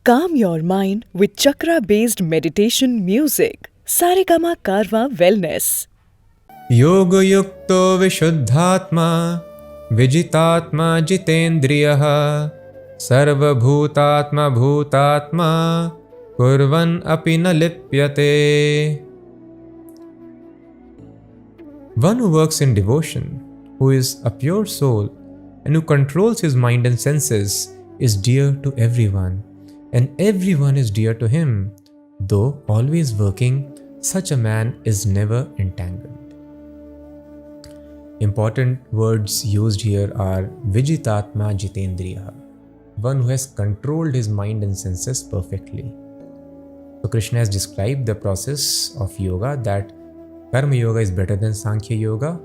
Calm your mind with chakra-based meditation music. Saregama Karwa Wellness. Yoga yukto vishuddhatma vijitatma jitendriyaha sarva bhutatma bhutatma kurvan api na lipyate. One who works in devotion, who is a pure soul and who controls his mind and senses, is dear to everyone, and everyone is dear to him. Though always working, such a man is never entangled. Important words used here are Vijitatma Jitendriya, one who has controlled his mind and senses perfectly. So Krishna has described the process of yoga, that Karma Yoga is better than Sankhya Yoga.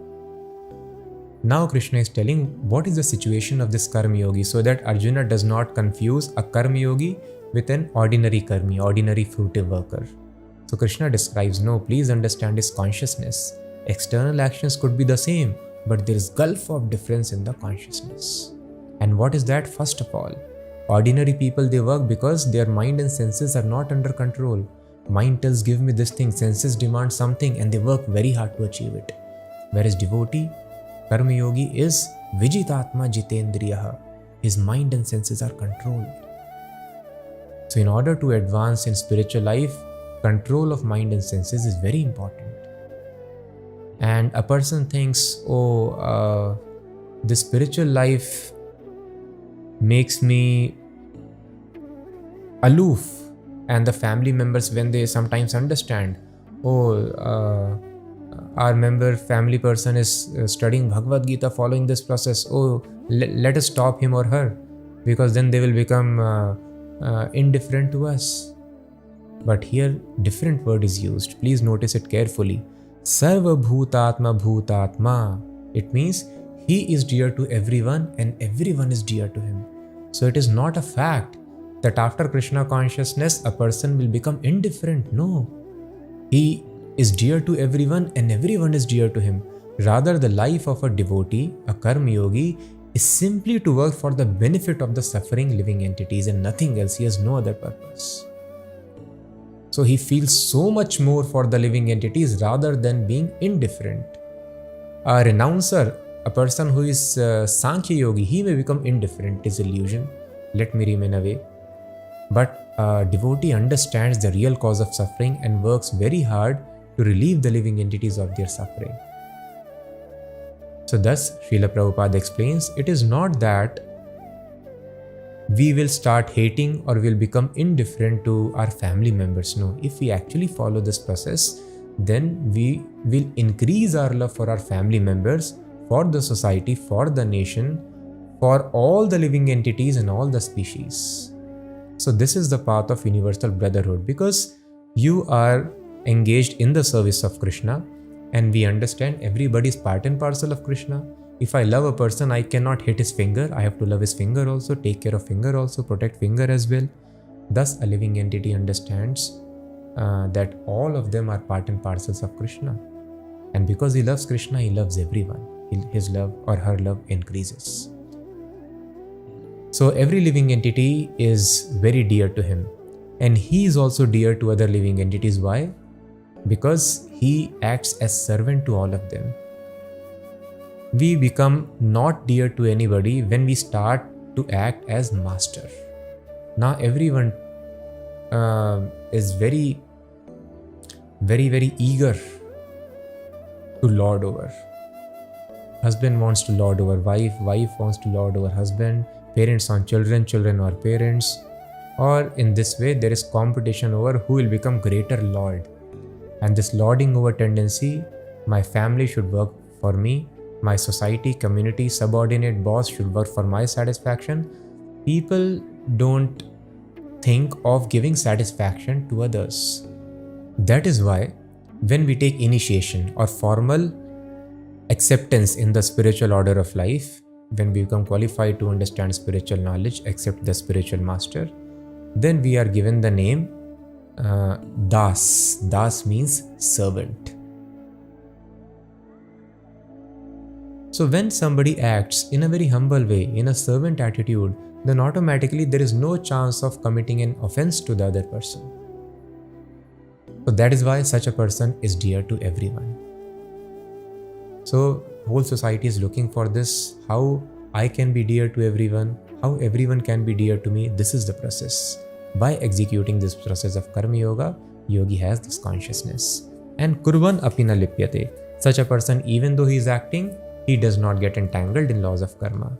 Now Krishna is telling what is the situation of this Karma Yogi, so that Arjuna does not confuse a Karma Yogi with an ordinary Karmi, ordinary fruitive worker. So Krishna describes, no, please understand his consciousness. External actions could be the same, but there is gulf of difference in the consciousness. And what is that? First of all, ordinary people, they work because their mind and senses are not under control. Mind tells, give me this thing, senses demand something, and they work very hard to achieve it. Whereas devotee, Karma Yogi, is Vijitatma Jitendriyaha. His mind and senses are controlled. So in order to advance in spiritual life, control of mind and senses is very important. And a person thinks, this spiritual life makes me aloof. And the family members, when they sometimes understand, our family person is studying Bhagavad Gita, following this process, let us stop him or her, because then they will become indifferent to us. But here different word is used. Please notice it carefully. Sarva bhutatma bhutatma. It means he is dear to everyone and everyone is dear to him. So it is not a fact that after Krishna consciousness a person will become indifferent. No. He is dear to everyone and everyone is dear to him. Rather, the life of a devotee, a Karma Yogi, is simply to work for the benefit of the suffering living entities and nothing else. He has no other purpose. So he feels so much more for the living entities rather than being indifferent. A renouncer, a person who is Sankhya Yogi, he may become indifferent. It is illusion. Let me remain away. But a devotee understands the real cause of suffering and works very hard to relieve the living entities of their suffering. So thus, Srila Prabhupada explains, it is not that we will start hating or will become indifferent to our family members. No, if we actually follow this process, then we will increase our love for our family members, for the society, for the nation, for all the living entities and all the species. So this is the path of universal brotherhood, because you are engaged in the service of Krishna, and we understand everybody is part and parcel of Krishna. If I love a person, I cannot hit his finger. I have to love his finger also, take care of finger also, protect finger as well. Thus, a living entity understands that all of them are part and parcels of Krishna. And because he loves Krishna, he loves everyone. His love or her love increases. So every living entity is very dear to him. And he is also dear to other living entities. Why? Because he acts as servant to all of them. We become not dear to anybody when we start to act as master. Now everyone is very eager to lord over. Husband wants to lord over wife, wife wants to lord over husband, parents on children, children or parents. Or in this way, there is competition over who will become greater lord. And this lording over tendency, my family should work for me, my society, community, subordinate, boss should work for my satisfaction. People don't think of giving satisfaction to others. That is why when we take initiation or formal acceptance in the spiritual order of life, when we become qualified to understand spiritual knowledge, accept the spiritual master, then we are given the name Das. Das means servant. So when somebody acts in a very humble way, in a servant attitude, then automatically there is no chance of committing an offense to the other person. So that is why such a person is dear to everyone. So whole society is looking for this, how I can be dear to everyone, how everyone can be dear to me. This is the process. By executing this process of Karma Yoga, yogi has this consciousness. And kurvan apina lipyate. Such a person, even though he is acting, he does not get entangled in laws of karma.